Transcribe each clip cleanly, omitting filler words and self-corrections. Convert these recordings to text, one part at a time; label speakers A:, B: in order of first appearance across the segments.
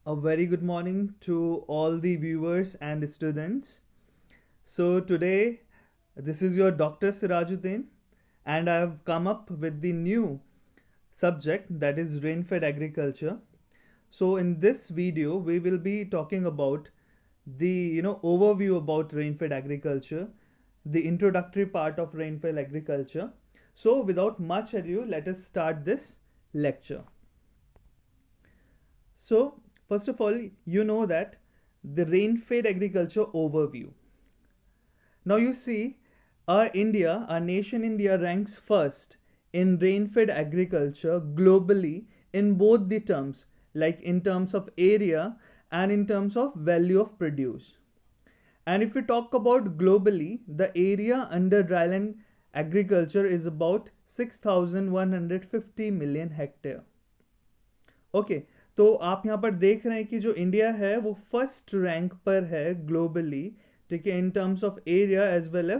A: A very good morning to all the viewers and students. So, today, this is your Dr. Sirajuddin, and I have come up with the new subject that is rain-fed agriculture. So, in this video, we will be talking about the overview about rain-fed agriculture, the introductory part of rain-fed agriculture. So, without much ado, let us start this lecture. So, first of all, you know that the rain-fed agriculture overview. Now, you see, our nation India ranks first in rain-fed agriculture globally in both the terms, like in terms of area and in terms of value of produce. And if we talk about globally, the area under dryland agriculture is about 6,150 million hectare. Okay तो आप यहाँ पर देख रहे हैं कि जो India है वो फर्स्ट रैंक पर है ग्लोबली, ठीक है, in terms of area as well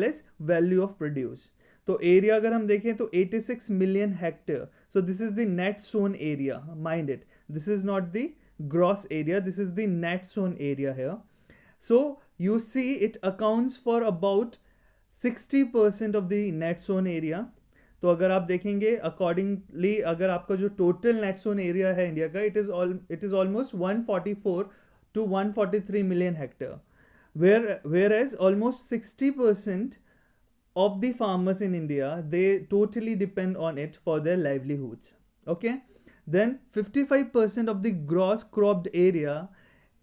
A: as value of produce. तो एरिया अगर हम देखें तो 86 million hectare. So this is the net sown area, mind it, this is not the gross area, this is the net sown area है. So you see it accounts for about 60% of the net zone area. तो अगर आप देखेंगे accordingly, अगर आपका जो total net zone area है India का, it is almost 144 to 143 million hectare, whereas almost 60% of the farmers in India, they totally depend on it for their livelihoods. Okay, then 55% of the gross cropped area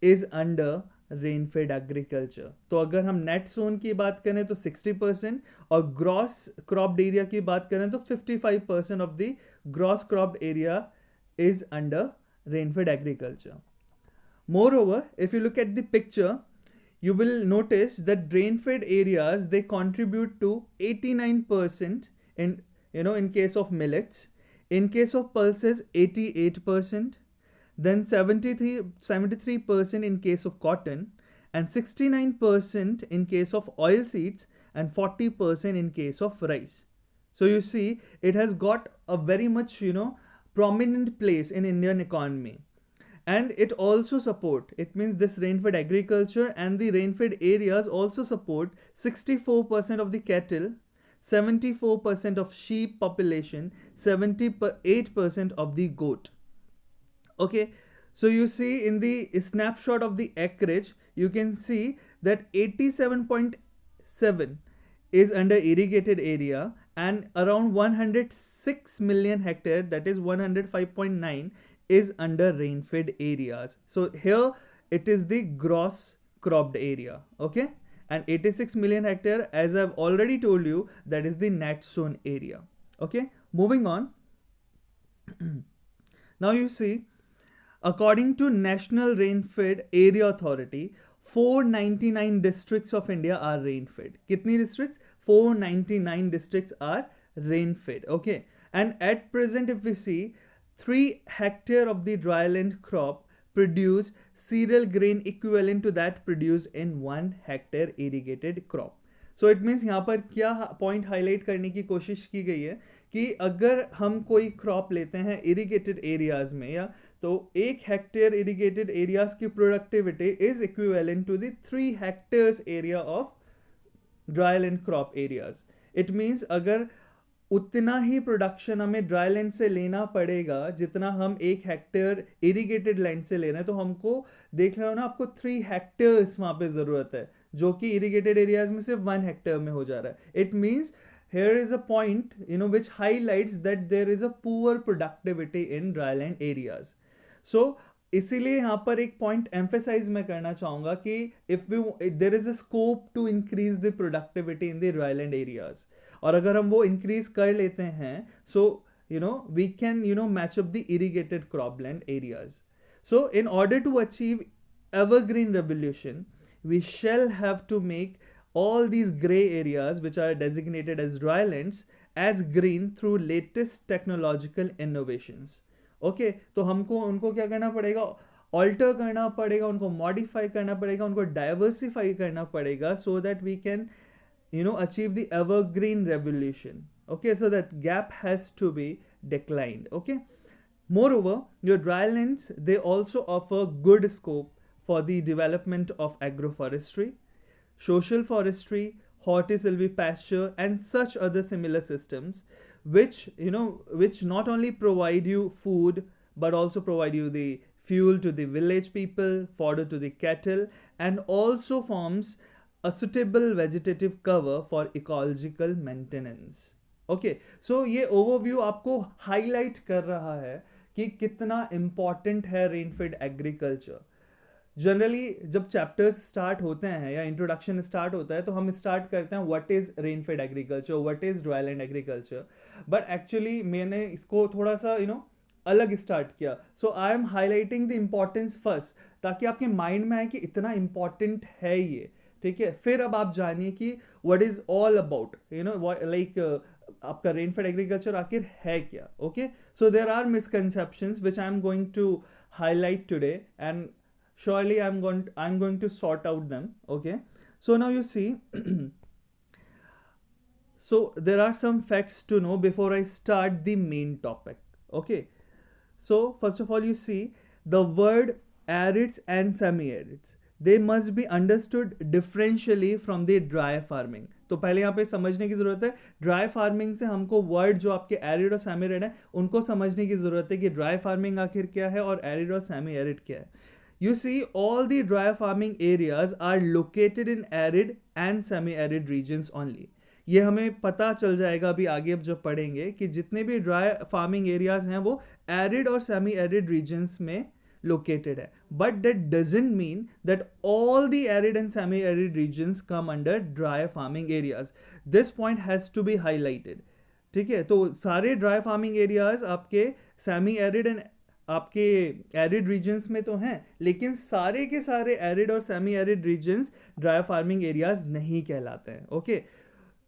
A: is under rain fade agriculture. तो अगर हम net zone की बात करें तो 60% और gross cropped area की बात करें तो 55% of the gross cropped area is under rain fade agriculture. Moreover, if you look at the picture, you will notice that rain-fed areas, they contribute to 89% in in case of millets, in case of pulses 88%, then 73% in case of cotton, and 69% in case of oilseeds, and 40% in case of rice. So you see, it has got a very much prominent place in Indian economy. And it also support, it means this rain-fed agriculture and the rain-fed areas also support 64% of the cattle, 74% of sheep population, 78% of the goat. Okay, so you see in the snapshot of the acreage, you can see that 87.7 is under irrigated area, and around 106 million hectare, that is 105.9, is under rain fed areas. So here it is the gross cropped area. Okay, and 86 million hectare, as I've already told you, that is the net sown area. Okay, moving on. Now you see, according to National Rain-Fed Area Authority, 499 districts of India are rain-fed. Kitni districts? 499 districts are rain-fed. Okay. And at present, if we see, 3 hectare of the dryland crop produce cereal grain equivalent to that produced in 1 hectare irrigated crop. So it means यहाँ पर क्या point highlight करने की कोशिश की गई है कि अगर हम कोई क्रॉप लेते हैं इरिगेटेड एरियाज में, या तो 1 हेक्टेयर इरिगेटेड एरियाज की productivity is equivalent to the 3 hectares area of dry land crop areas. It means अगर उतना ही प्रोडक्शन हमें ड्राई लैंड से लेना पड़ेगा जितना हम 1 हेक्टेयर इरिगेटेड लैंड से ले रहे हैं, तो हमको देख रहे हो ना, आपको 3 हेक्टेयर्स वहां पे जरूरत है, जो कि इरिगेटेड एरियाज में सिर्फ 1 हेक्टेयर में हो जा रहा है. It means here is a point which highlights that there is a poor productivity in dryland areas. So इसीलिए यहाँ पर एक पॉइंट एम्फेसाइज मैं करना चाहूंगा कि if we there is a scope to increase the productivity in the dryland areas, और अगर हम वो इंक्रीज कर लेते हैं, so we can match up the irrigated cropland areas. So in order to achieve evergreen revolution, we shall have to make all these gray areas which are designated as drylands as green through latest technological innovations. Okay तो हमको उनको क्या करना पड़ेगा, alter करना पड़ेगा, उनको modify करना पड़ेगा, उनको डाइवर्सिफाई करना पड़ेगा, so that we can achieve the evergreen revolution. Okay, so that gap has to be declined. Okay, Moreover, your drylands, they also offer good scope for the development of agroforestry, social forestry, hortisilvipasture, and such other similar systems, which not only provide you food but also provide you the fuel to the village people, fodder to the cattle, and also forms a suitable vegetative cover for ecological maintenance. Okay, so ये overview आपको highlight कर रहा है कि कितना important है rainfed agriculture. Generally जब chapters start होते हैं या इंट्रोडक्शन स्टार्ट होता है तो हम स्टार्ट करते हैं what is rainfed agriculture, what is dryland agriculture. But actually मैंने इसको थोड़ा सा अलग स्टार्ट किया. So I am highlighting the importance first, ताकि आपके माइंड में आए कि इतना इम्पॉर्टेंट है ये. ठीक है, फिर अब आप जानिए कि what is all about, like आपका रेनफेड एग्रीकल्चर आखिर है क्या. Okay, so there are misconceptions which I am going to highlight today, and surely I'm going to sort out them. Okay, so now you see so there are some facts to know before I start the main topic. Okay, so first of all, you see the word arids and semi-arids, they must be understood differentially from the dry farming. तो पहले यहाँ पे समझने की ज़रूरत है, dry farming से हमको वर्ड जो आपके एरिड और सेमी एरिड है उनको समझने की ज़रूरत है कि ड्राई फार्मिंग आखिर क्या है और एरिड और सेमी एरिड क्या है. You see, all the dry farming areas are located in arid and semi-arid regions only. ये हमें पता चल जाएगा अभी आगे अब जब पढ़ेंगे कि जितने भी ड्राई फार्मिंग एरियाज हैं वो एरिड और सेमी एरिड रीजन्स में located है. But that doesn't mean that all the arid and semi-arid regions come under dry farming areas. This point has to be highlighted. ठीक है, तो सारे ड्राई फार्मिंग एरियाज आपके सेमी एरिड एंड आपके arid regions में तो हैं, लेकिन सारे के सारे एरिड और semi arid regions dry farming areas नहीं कहलाते हैं. Okay,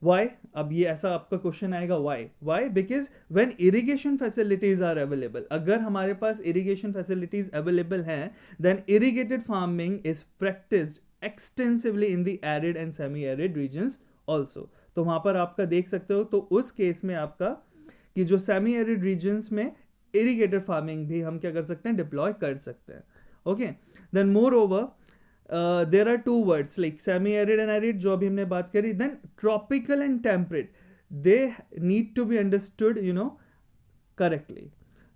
A: why? अब ये ऐसा आपका क्वेश्चन आएगा, why? Because when irrigation facilities are available, अगर हमारे पास इरिगेशन फैसिलिटीज अवेलेबल हैं, then irrigated farming is practised extensively in the arid and semi arid regions also. तो वहां पर आपका देख सकते हो, तो उस केस में आपका कि जो सेमी एरिड रीजन्स में इरिगेटेड फार्मिंग भी हम क्या कर सकते हैं, डिप्लॉय कर सकते हैं. Okay, then moreover there are two words like semi arid and arid जो अभी हमने बात करी. Then tropical and temperate, they need to be understood correctly.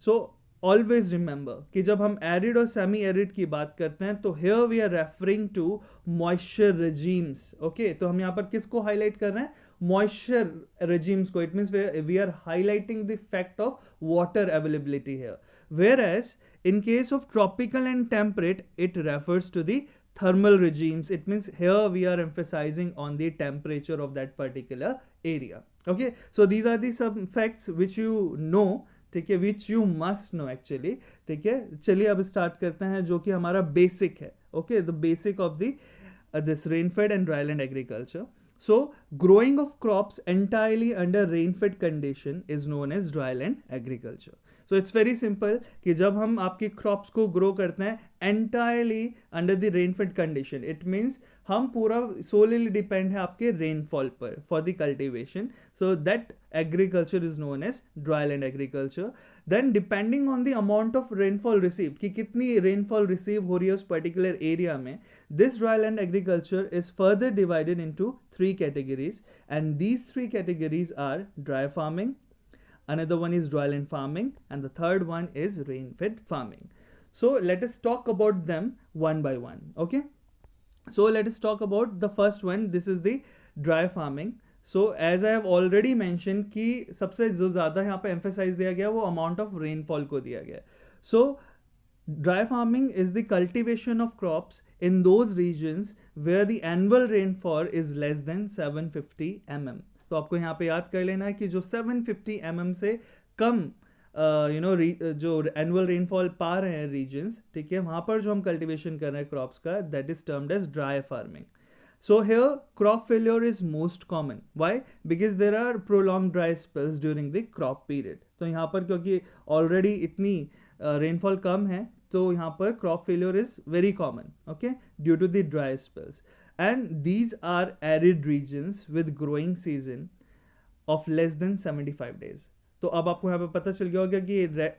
A: So always remember कि जब हम एरिड और सेमी एरिड की बात करते हैं तो here we are referring to moisture regimes. Okay, तो हम यहाँ पर किसको हाईलाइट कर रहे हैं, मॉइस्चर रेजिम्स को. It means we are highlighting the fact of water availability here. whereas in case of tropical and temperate, it refers to the thermal regimes. It means here we are emphasizing on the temperature of that particular area. Okay, so these are the some facts which you know, ठीक है, which you must know actually. ठीक है, चलिए अब start करते हैं जो कि हमारा बेसिक है. Okay, the basic of this rainfed and dryland agriculture. So growing of crops entirely under rainfed condition is known as dryland agriculture. So it's very simple कि जब हम आपकी क्रॉप्स को ग्रो करते हैं entirely under the rainfed condition, it means हम पूरा solely depend है आपके रेनफॉल पर for the cultivation. So that agriculture is known as dryland agriculture. Then depending on the amount of rainfall receive, कि कितनी रेनफॉल रिसीव हो रही है उस पर्टिकुलर एरिया में, this dryland agriculture is further divided into 3 categories, and these 3 categories are dry farming, another one is dryland farming, and the third one is rain-fed farming. So let us talk about them one by one. Okay, so let us talk about the first one. This is the dry farming. So as I have already mentioned कि सबसे जो ज़्यादा यहाँ पे emphasize दिया गया वो amount of rainfall को दिया गया. So dry farming is the cultivation of crops in those regions where the annual rainfall is less than 750 mm. तो आपको यहाँ पे याद कर लेना है कि जो 750 mm से कम जो एनुअल रेनफॉल पा रहे हैं रीजन्स, ठीक है, वहाँ पर जो हम कल्टिवेशन कर रहे हैं क्रॉप्स का, that is termed as dry farming. So here crop failure is most common. Why? Because there are prolonged dry spells during the crop period. तो यहाँ पर क्योंकि already इतनी rainfall कम है तो यहाँ पर crop failure is very common, okay, due to the dry spells. And these are arid regions with growing season of less than 75 days. तो अब आपको यहाँ पे पता चल गया होगा कि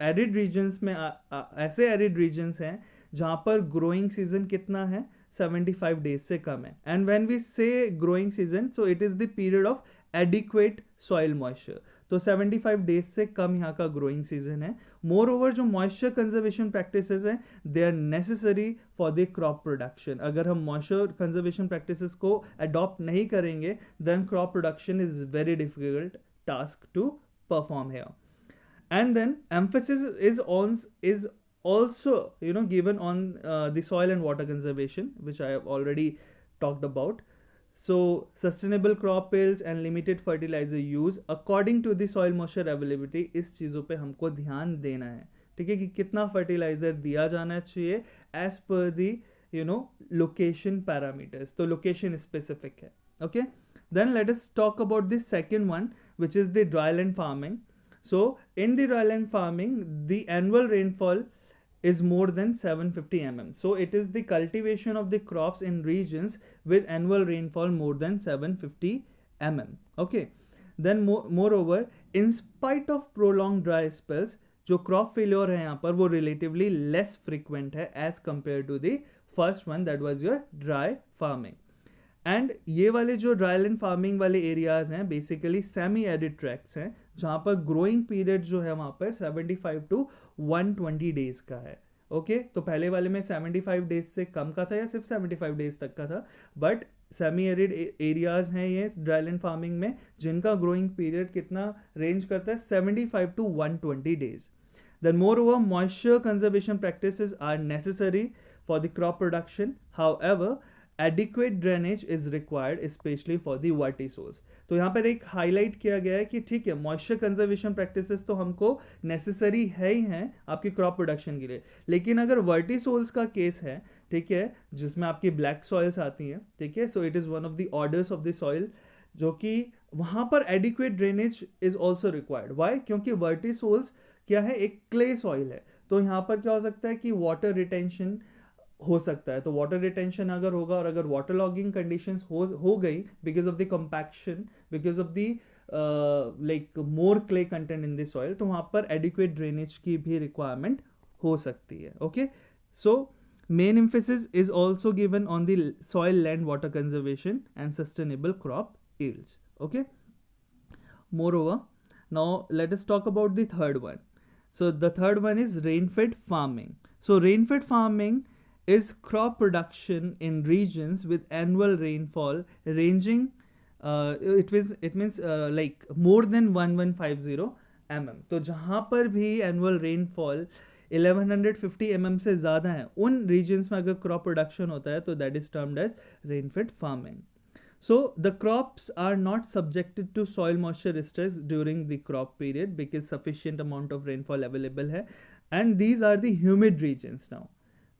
A: एरिड रीजन्स में ऐसे एरिड रीजन्स हैं जहाँ पर ग्रोइंग सीजन कितना है, 75 डेज से कम है. एंड व्हेन वी से growing season, so it is the period of adequate soil moisture. तो 75 डेज से कम यहाँ का ग्रोइंग सीजन है. मोर ओवर जो मॉइस्चर कंजर्वेशन प्रैक्टिसेस हैं, they are necessary for the crop production. अगर हम मॉइस्चर कंजर्वेशन प्रैक्टिसेस को अडॉप्ट नहीं करेंगे, then crop production is very difficult task to perform here. And then emphasis is also given on the soil and water conservation, which I have already talked about. So sustainable crop yields and limited fertilizer use according to the soil moisture availability, इस चीज़ों पे हमको ध्यान देना है. ठीक है, कि कितना फर्टिलाइजर दिया जाना चाहिए एज पर दी लोकेशन पैरामीटर्स. तो लोकेशन स्पेसिफिक है. Okay, then let us talk about the second one, which is the dryland farming. So in the dryland farming, the annual rainfall is more than 750 mm. So it is the cultivation of the crops in regions with annual rainfall more than 750 mm. Okay, then moreover, in spite of prolonged dry spells, जो crop failure है यहाँ पर वो relatively less frequent है as compared to the first one, that was your dry farming. And ये वाले जो dryland farming वाले एरियाज हैं बेसिकली सेमी एरिड ट्रैक्ट्स हैं, जहाँ पर ग्रोइंग पीरियड जो है वहाँ पर 75 to 120 डेज का है. ओके, तो पहले वाले में 75 डेज से कम का था या सिर्फ 75 डेज तक का था, बट सेमी एरिड एरियाज हैं ये ड्राईलैंड फार्मिंग में जिनका ग्रोइंग पीरियड कितना रेंज करता है, 75 to 120 days. Then moreover, moisture conservation practices are necessary for the crop production. However, adequate drainage is required especially for the vertisols. तो यहाँ पर एक हाईलाइट किया गया है कि ठीक है, मॉइस्चर कंजर्वेशन प्रैक्टिसेस तो हमको नेसेसरी है ही हैं आपकी क्रॉप प्रोडक्शन के लिए, लेकिन अगर वर्टिसोल्स का केस है, ठीक है, जिसमें आपकी ब्लैक सॉइल्स आती हैं, ठीक है, so it is one of the orders of the soil, जो कि वहाँ पर adequate drainage is also required. Why? क्योंकि वर्टिसोल्स क्या है, एक क्ले सॉइल है. तो यहाँ पर क्या हो सकता है कि वाटर रिटेंशन हो सकता है. तो वाटर रिटेंशन अगर होगा और अगर वाटर लॉगिंग कंडीशंस हो गई because of the compaction, because of the like more clay content in the soil, तो वहाँ पर एडिक्वेट ड्रेनेज की भी रिक्वायरमेंट हो सकती है. Okay, so main emphasis is also given on the soil land water conservation and sustainable crop yields. Okay, moreover, now let us talk about the third one. So the third one is rain-fed farming. So rain-fed farming is crop production in regions with annual rainfall ranging it means like more than 1150 mm. तो जहाँ पर भी annual rainfall 1150 mm से ज़्यादा है, उन regions में अगर crop production होता है तो that is termed as rain-fed farming. So the crops are not subjected to soil moisture stress during the crop period because sufficient amount of rainfall available है, and these are the humid regions now.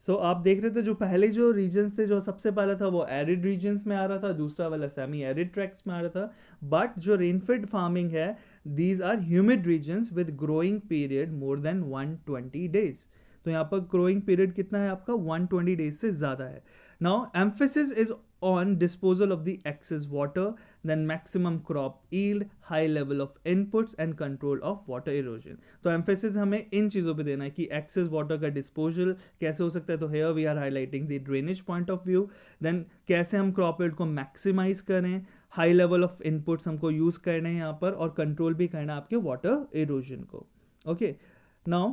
A: So आप देख रहे थे जो पहले जो regions थे, जो सबसे पहला था वो एरिड रीजन्स में आ रहा था, दूसरा वाला सेमी एरिड ट्रैक्ट्स में आ रहा था, बट जो रेनफेड फार्मिंग है, these are humid regions with growing period more than 120 days. तो यहाँ पर ग्रोइंग पीरियड कितना है आपका, 120 डेज से ज़्यादा है. Now emphasis is on disposal of the excess water, then maximum crop yield, high level of inputs and control of water erosion. तो emphasis हमें इन चीज़ों पे देना है कि excess water का disposal कैसे हो सकता है. तो here we are highlighting the drainage point of view. Then कैसे हम crop yield को maximize करें, high level of inputs हमको use करने हैं यहाँ पर, और control भी करना है आपके water erosion को. Okay, now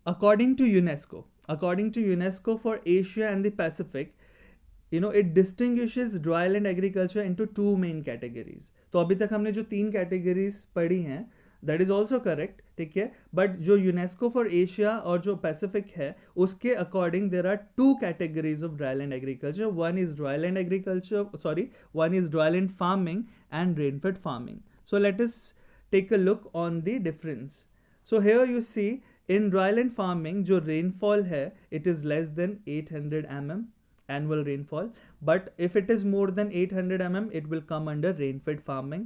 A: according to UNESCO for Asia and the Pacific, it distinguishes dryland agriculture into two main categories. तो अभी तक हमने जो 3 कैटेगरीज पढ़ी हैं, that is also correct, ठीक है, बट जो यूनेस्को फॉर एशिया और जो पैसिफिक है उसके according there are 2 categories of dryland agriculture. one is dryland farming and rainfed farming. So let us take a look on the difference. So here you see in dryland farming जो rainfall है, it is less than 800 mm annual rainfall, but if it is more than 800 mm it will come under rain-fed farming.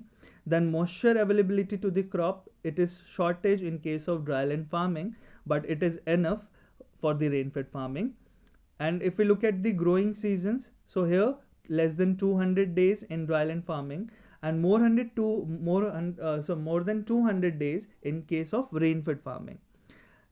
A: Then moisture availability to the crop, it is shortage in case of dryland farming, but it is enough for the rain-fed farming. And if we look at the growing seasons, so here less than 200 days in dryland farming and more than 200 days in case of rain-fed farming.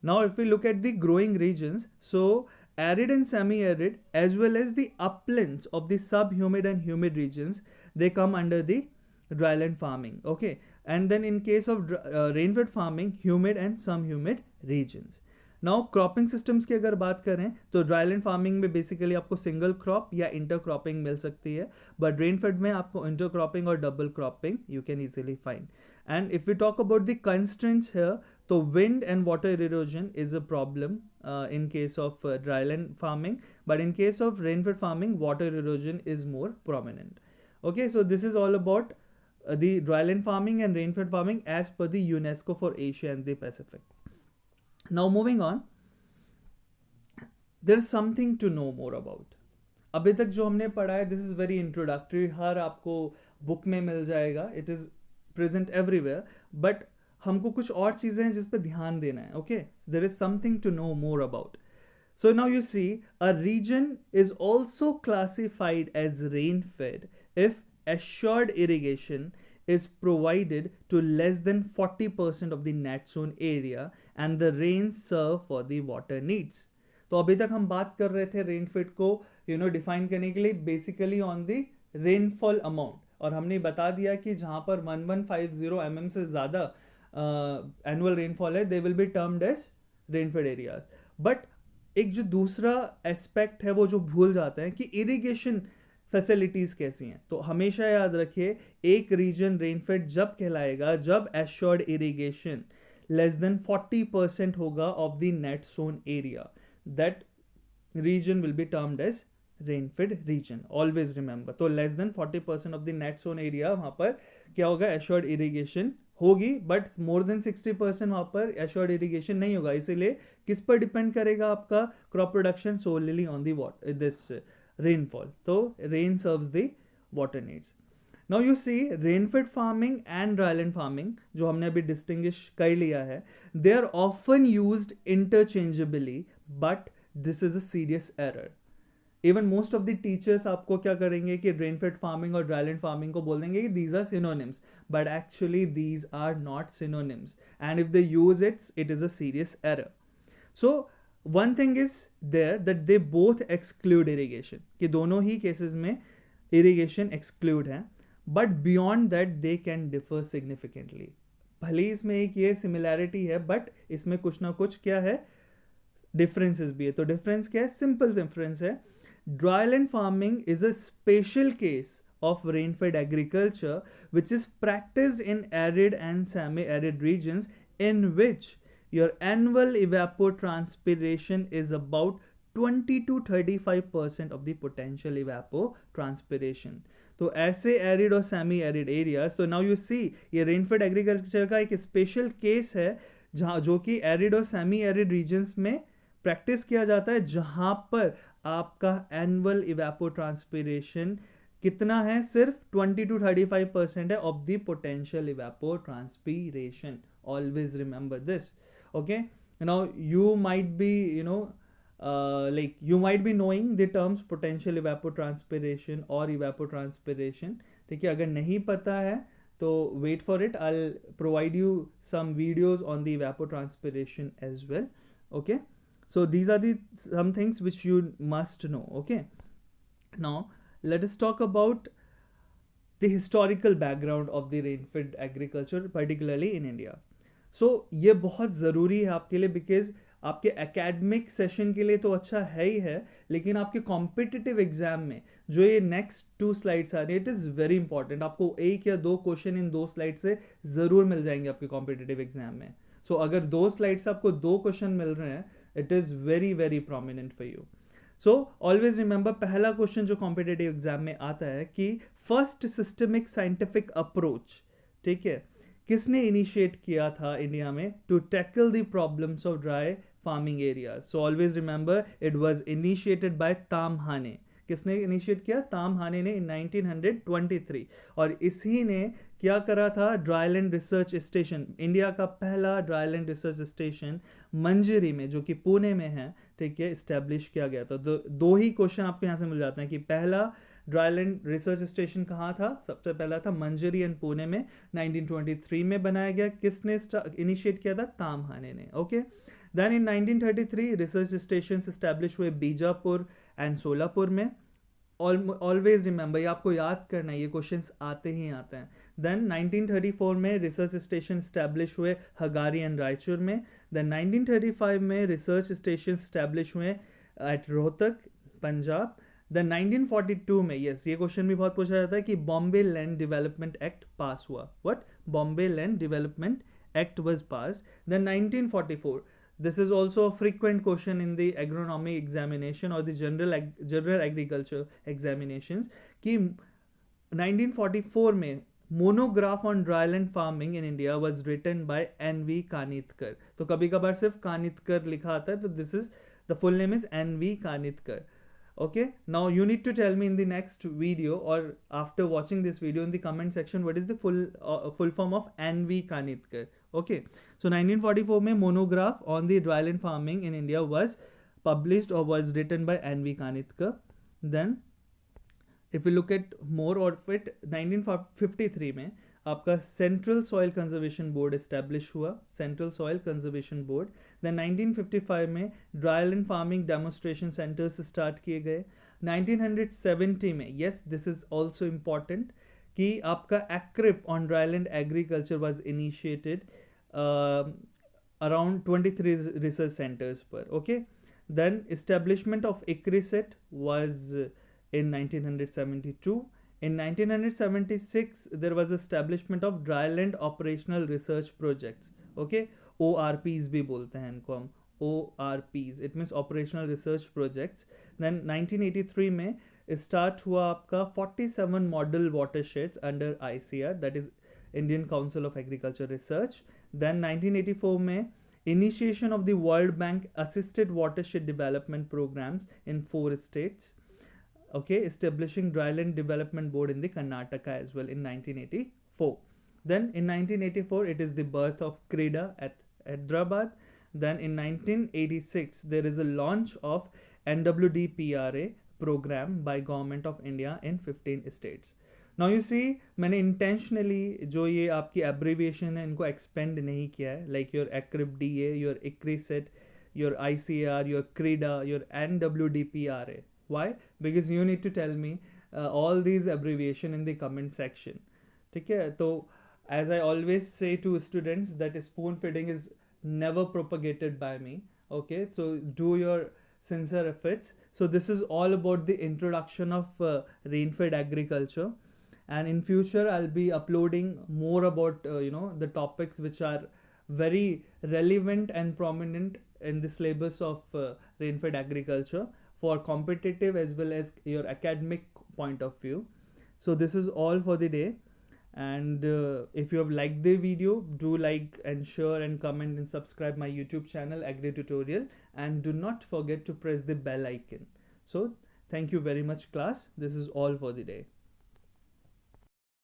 A: Now, if we look at the growing regions, so arid and semi-arid as well as the uplands of the sub-humid and humid regions, they come under the dryland farming. Okay, and then in case of rain-fed farming, humid and some humid regions. Now cropping systems की अगर बात करें तो dryland farming में basically आपको single crop या intercropping मिल सकती है, बट रेन फेड में आपको इंटर क्रॉपिंग और double cropping you can easily find. And if we talk about the constraints here, तो wind and water erosion is a problem in case of dryland farming, but in case of rain-fed farming, water erosion is more prominent. Okay, so this is all about the dryland farming and rain-fed farming as per the UNESCO for Asia and the Pacific. Now moving on, there is something to know more about. अभी तक जो हमने पढ़ा है, this is very introductory, हर आपको book में मिल जाएगा, it is present everywhere, but हमको कुछ और चीज़ें हैं जिस पे ध्यान देना है. Okay, there is something to know more about. So now you see, a region is also classified as rain-fed if assured irrigation is provided to less than 40% of the net zone area and the rains serve for the water needs. तो अभी तक हम बात कर रहे थे rainfed को define करने के लिए basically on the rainfall amount, और हमने बता दिया कि जहाँ पर 1150 mm से ज़्यादा एनुअल रेनफॉल है, they will be termed as rainfed areas. But एक जो दूसरा एस्पेक्ट है वो जो भूल जाते हैं कि इरिगेशन फैसिलिटीज़ कैसी हैं. तो हमेशा याद रखिए, एक रीजन रेनफेड जब कहलाएगा जब एश्योर्ड इरिगेशन लेस देन 40% होगा of the net zone area, that region will be termed as rain-fed region. Always remember. तो less than 40% of the net zone area वहाँ पर क्या होगा, assured irrigation होगी, बट मोर देन 60% वहाँ पर assured irrigation नहीं होगा. इसीलिए किस पर डिपेंड करेगा आपका crop production? solely on the this rainfall. तो rain serves the water needs. Now you see, rain-fed farming and dryland farming जो हमने अभी distinguish कर लिया है, they are often used interchangeably, but this is a serious error. Even most of the teachers आपको क्या करेंगे कि rain-fed farming और dryland farming को बोल देंगे कि these are synonyms, but actually these are not synonyms, and if they use it, it is a serious error. So one thing is there that they both exclude irrigation, कि दोनों ही cases में irrigation exclude है, but beyond that they can differ significantly. भले ही इसमें एक ये similarity है, but इसमें कुछ ना कुछ क्या है, डिफरेंसेस भी है. तो डिफरेंस क्या है? सिंपल डिफरेंस है, dryland farming is a special case of rain-fed agriculture which is practiced in arid and semi-arid regions in which your annual evapotranspiration is about 20 to 35% of the potential evapotranspiration. तो ऐसे arid और semi arid areas, तो now you see ये rainfed agriculture का एक special case है जहाँ जो कि एरिड और सेमी एरिड रीजन्स में प्रैक्टिस किया जाता है, जहाँ पर आपका एनुअल इवेपोट्रांसपिरेशन कितना है? सिर्फ 20 to 35% है of the potential evapotranspiration. Always remember this. Okay, now you might be like you might be knowing the terms potential evapotranspiration or evapotranspiration. ठीक है, अगर नहीं पता है तो wait for it, I'll provide you some videos on the evapotranspiration as well. Okay, so these are the some things which you must know. Okay, now let us talk about the historical background of the rain-fed agriculture, particularly in India. So ये बहुत ज़रूरी है आपके लिए, because आपके academic session के लिए तो अच्छा है ही है, लेकिन आपके कॉम्पिटिटिव एग्जाम में जो ये नेक्स्ट 2 स्लाइड्स आ रही है, इट इज़ वेरी इंपॉर्टेंट. आपको 1 या 2 क्वेश्चन इन 2 स्लाइड से ज़रूर मिल जाएंगे आपके कॉम्पिटिटिव एग्जाम में. सो अगर 2 स्लाइड से आपको 2 क्वेश्चन मिल रहे हैं, it is very very prominent for you. So always remember, पहला क्वेश्चन जो कॉम्पिटिटिव एग्जाम में आता है कि फर्स्ट सिस्टमिक साइंटिफिक अप्रोच, ठीक है, किसने इनिशिएट किया था इंडिया में to tackle the problems of dry farming areas? So always remember, it was initiated by Tamhane. किसने इनिशिएट किया? तामहाने ने इन 1923. और इसी ने क्या करा था? ड्राईलैंड रिसर्च स्टेशन, इंडिया का पहला ड्राईलैंड रिसर्च स्टेशन मंजरी में, जो कि पुणे में है, ठीक है, इस्टेब्लिश किया गया था. तो 2 ही क्वेश्चन आपको यहाँ से मिल जाते हैं कि पहला ड्राईलैंड रिसर्च स्टेशन कहाँ था? सबसे पहला था मंजरी एंड पुणे में, 1923 में बनाया गया. किसने इनिशिएट किया था? तामहाने ने. Okay. Then in 1933 research station establish हुए बीजापुर एंड सोलापुर में. ऑलवेज रिमेंबर, ये आपको याद करना है, ये क्वेश्चंस आते ही आते हैं. देन 1934 में रिसर्च स्टेशन स्टैब्लिश हुए हगारी एंड रायचूर में. देन 1935 में रिसर्च स्टेशन स्टैब्लिश हुए एट रोहतक, पंजाब. देन 1942 में, यस ये क्वेश्चन भी बहुत पूछा जाता है कि Bombay land development act pass हुआ. What? Bombay land development act was pass. Then 1944, this is also a frequent question in the agronomy examination or the general agriculture examinations कि 1944 में monograph on dryland farming in India was written by N.V. Kanitkar. तो कभी कभार सिर्फ कानितकर लिखा आता है, तो this is the full name is N.V. Kanitkar. Okay, now you need to tell me in the next video or after watching this video in the comment section what is the full form of N.V. Kanitkar. Okay, so 1944 में monograph on the dryland farming in India was published or was written by N.V. Kanitkar. Then if we look at more of it, 1953 में आपका central soil conservation board establish हुआ, central soil conservation board. Then 1955 में dryland farming demonstration centres start किए गए. 1970 में, yes this is also important, कि आपका AICRP on dryland agriculture was initiated around 23 research centres पर. Okay. Then establishment of ICRISAT was in 1972. In 1976, there was establishment of dryland operational research projects. Okay, ORPs भी बोलते हैं इनको हम, ORPs. It means operational research projects. Then 1983 में start हुआ आपका 47 model watersheds under ICR, that is Indian Council of Agriculture Research. Then 1984 में initiation of the World Bank assisted watershed development programs in 4 states. Okay, establishing dryland development board in the Karnataka as well in 1984. Then in 1984 it is the birth of CREDA at Hyderabad. Then in 1986 there is a launch of NWDPRA program by Government of India in 15 states. Now you see, मैंने intentionally जो ये आपकी abbreviation है इनको expand नहीं किया है, like your ACRIP-DA, your ICRISAT, your ICAR, your CREDA, your NWDPRA. Why? Because you need to tell me all these abbreviation in the comment section. ठीक है? तो as I always say to students that spoon feeding is never propagated by me. Okay, so do your sincere efforts. So this is all about the introduction of rain-fed agriculture, and in future I'll be uploading more about the topics which are very relevant and prominent in the syllabus of rain-fed agriculture for competitive as well as your academic point of view. So this is all for the day, and if you have liked the video, do like and share and comment and subscribe my YouTube channel Agri Tutorial, and do not forget to press the bell icon. So thank you very much class, this is all for the day.